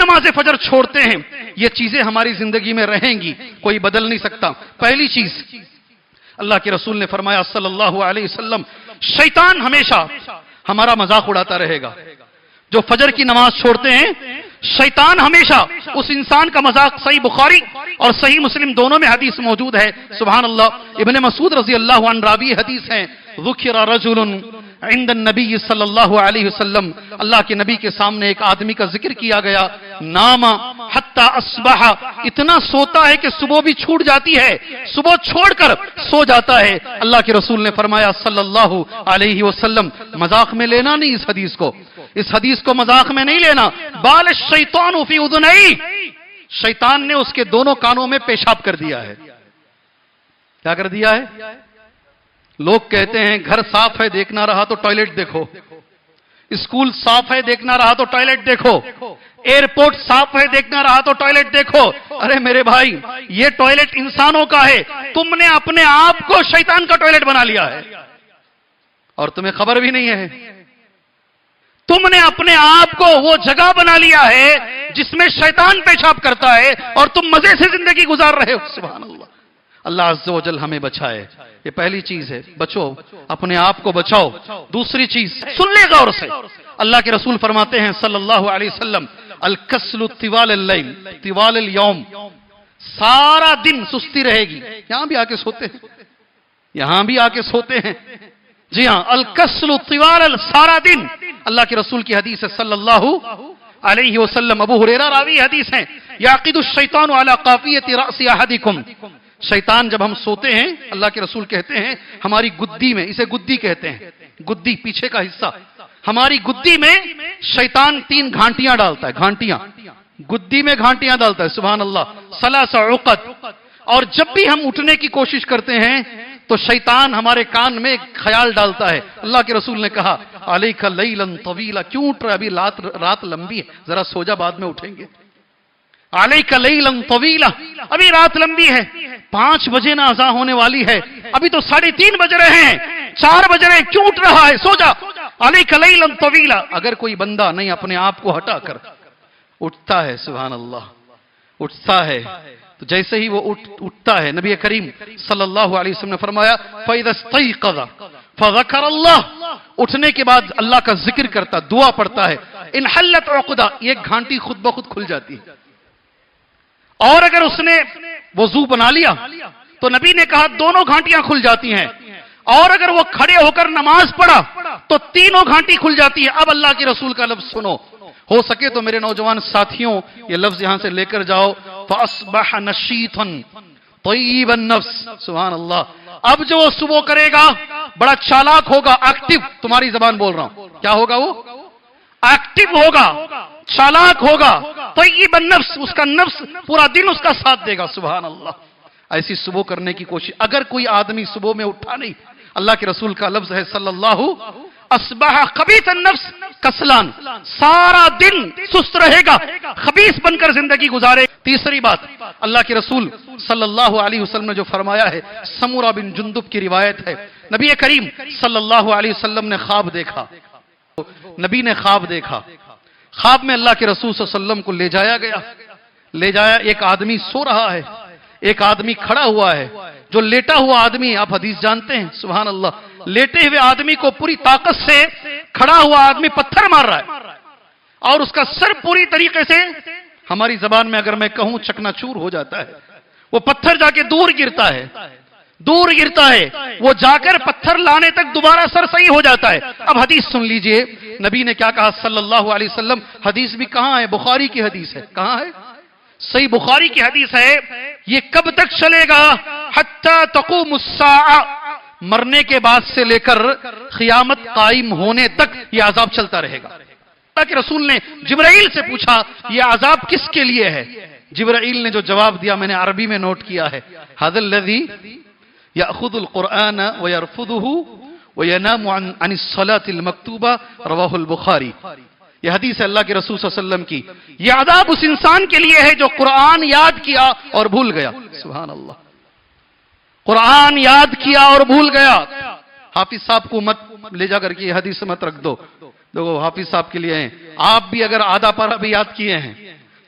نماز فجر چھوڑتے ہیں یہ چیزیں ہماری زندگی میں رہیں گی، کوئی بدل نہیں سکتا۔ پہلی چیز اللہ کے رسول نے فرمایا صلی اللہ علیہ وسلم، شیطان ہمیشہ ہمارا مذاق اڑاتا رہے گا۔ جو فجر کی نماز چھوڑتے ہیں شیطان ہمیشہ اس انسان کا مذاق، صحیح بخاری اور صحیح مسلم دونوں میں حدیث موجود ہے، سبحان اللہ۔ ابن مسعود رضی اللہ عنہ راوی حدیث ہیں، ذکر رجل عند النبی صلی اللہ علیہ وسلم، اللہ کے نبی کے سامنے ایک آدمی کا ذکر کیا گیا، نام حتی اصبح، اتنا سوتا ہے کہ صبح بھی چھوٹ جاتی ہے، صبح چھوڑ کر سو جاتا ہے۔ اللہ کے رسول نے فرمایا صلی اللہ علیہ وسلم، مذاق میں لینا نہیں اس حدیث کو مذاق میں نہیں لینا۔ بال الشیطان فی اذنئی، شیطان نے اس کے دونوں کانوں میں پیشاب کر دیا ہے۔ کیا کر دیا ہے؟ لوگ کہتے ہیں گھر صاف ہے دیکھنا رہا تو ٹوائلٹ دیکھو، اسکول صاف ہے دیکھنا رہا تو ٹوائلٹ دیکھو، ایئرپورٹ صاف ہے دیکھنا رہا تو ٹوائلٹ دیکھو۔ ارے میرے بھائی، یہ ٹوائلٹ انسانوں کا ہے، تم نے اپنے آپ کو شیطان کا ٹوائلٹ بنا لیا ہے اور تمہیں خبر بھی نہیں ہے۔ تم نے اپنے آپ کو وہ جگہ بنا لیا ہے جس میں شیطان پیشاب کرتا ہے اور تم مزے سے زندگی گزار رہے ہو، سبحان اللہ۔ اللہ عز و جل ہمیں بچائے، یہ پہلی چیز ہے، بچو، اپنے آپ کو بچاؤ۔ دوسری چیز سن لے غور سے، اللہ کے رسول فرماتے ہیں صلی اللہ علیہ وسلم، الکسل طوال اللیل طوال اليوم، سارا دن سستی رہے گی۔ یہاں بھی آ کے سوتے ہیں، جی ہاں، الکسل طوال، سارا دن۔ اللہ کے رسول کی حدیث ہے صلی اللہ علیہ وسلم، ابو ہریرہ راوی حدیث ہیں، یعقد الشیطان علی قافیۃ رأس احدکم، شیطان جب ہم سوتے ہیں، اللہ کے رسول کہتے ہیں، ہماری گدی میں، اسے گدی کہتے ہیں، گدی پیچھے کا حصہ، ہماری گدی میں شیطان 3 گھانٹیاں ڈالتا ہے، گھانٹیاں، گدی میں گھانٹیاں ڈالتا ہے، سبحان اللہ، ثلاث عقد۔ اور جب بھی ہم اٹھنے کی کوشش کرتے ہیں تو شیطان ہمارے کان میں خیال ڈالتا ہے۔ اللہ کے رسول نے کہا علیک لیلا طویلا، کیوں اٹھ رہا ہے؟ ابھی رات لمبی ہے، ذرا سو جا، بعد میں اٹھیں گے۔ علیک لیلا طویلا، ابھی رات لمبی ہے، 5 بجے نہ اذان ہونے والی ہے، ابھی تو 3:30 بج رہے ہیں، 4 بج رہے ہیں، کیوں اٹھ رہا ہے؟ سو جا، علیک لیلا طویلا۔ اگر کوئی بندہ نہیں اپنے آپ کو ہٹا کر اٹھتا ہے، سبحان اللہ، اٹھتا ہے، تو جیسے ہی وہ اٹھتا ہے، نبی کریم صلی اللہ علیہ وسلم نے فرمایا فَإِذَا اسْتَيْقَظَ فَذَكَرَ اللَّهَ، اٹھنے کے بعد اللہ کا ذکر کرتا، دعا پڑھتا ہے، انحلت عقدہ، یہ گھانٹی خود بخود کھل جاتی ہے۔ اور اگر اس نے وضو بنا لیا تو نبی نے کہا دونوں گھانٹیاں کھل جاتی ہیں، اور اگر وہ کھڑے ہو کر نماز پڑھا تو تینوں گھانٹی کھل جاتی ہے۔ اب اللہ کے رسول کا لفظ سنو، ہو سکے تو میرے نوجوان ساتھیوں یہ لفظ یہاں سے لے کر جاؤ، فَأَصْبَحَ نَشِيطًا طَيِّبَ النَّفْسِ، سبحان اللہ۔ اب جو وہ صبح کرے گا بڑا چالاک ہوگا، ایکٹیو، تمہاری زبان بول رہا ہوں، کیا ہوگا؟ وہ ایکٹیو ہوگا، چالاک ہوگا، طیب النفس، اس کا نفس پورا دن اس کا ساتھ دے گا، سبحان اللہ۔ ایسی صبح کرنے کی کوشش، اگر کوئی آدمی صبح میں اٹھا نہیں، اللہ کے رسول کا لفظ ہے صلی اللہ اصبح خبیث النفس کسلان، سارا دن سست رہے گا، خبیث بن کر زندگی گزارے۔ تیسری بات، اللہ کے رسول صلی اللہ علیہ وسلم نے جو فرمایا ہے، سمورہ بن جندب کی روایت ہے، نبی کریم صلی اللہ علیہ وسلم نے خواب دیکھا، نبی نے خواب دیکھا، خواب میں اللہ کے رسول صلی اللہ علیہ وسلم کو لے جایا، ایک آدمی سو رہا ہے، ایک آدمی کھڑا ہوا ہے، جو لیٹا ہوا آدمی، آپ حدیث جانتے ہیں، سبحان اللہ، لیٹے ہوئے آدمی کو پوری طاقت سے کھڑا ہوا آدمی پتھر مار رہا ہے، اور اس کا سر پوری طریقے سے، ہماری زبان میں اگر میں کہوں، چکنا چور ہو جاتا ہے، وہ پتھر جا کے دور گرتا ہے، وہ جا کر پتھر لانے تک دوبارہ سر صحیح ہو جاتا ہے۔ اب حدیث سن لیجئے، نبی نے کیا کہا صلی اللہ علیہ وسلم، حدیث بھی کہاں ہے؟ بخاری کی حدیث ہے، کہاں ہے؟ صحیح بخاری کی حدیث ہے، یہ کب تک چلے گا؟ حتی تقوم الساعہ، مرنے کے بعد سے لے کر قیامت قائم ہونے تک یہ عذاب چلتا رہے گا۔ اللہ کے رسول نے جبرائیل سے پوچھا یہ عذاب کس کے لیے ہے؟ جبرائیل نے جو جواب دیا میں نے عربی میں نوٹ کیا ہے، ھذا الذی یأخذ القرآن ویرفضہ وینام عن الصلاة المکتوبہ، رواہ البخاری۔ یہ حدیث ہے اللہ کے رسول صلی اللہ علیہ وسلم کی، یہ عذاب اس انسان کے لیے ہے جو قرآن یاد کیا اور بھول گیا، سبحان اللہ، قرآن یاد کیا اور بھول گیا۔ حافظ صاحب کو مت لے جا کر کے یہ حدیث مت رکھ دو، دیکھو حافظ صاحب کے لیے ہیں، آپ بھی اگر آدھا پارہ بھی یاد کیے ہیں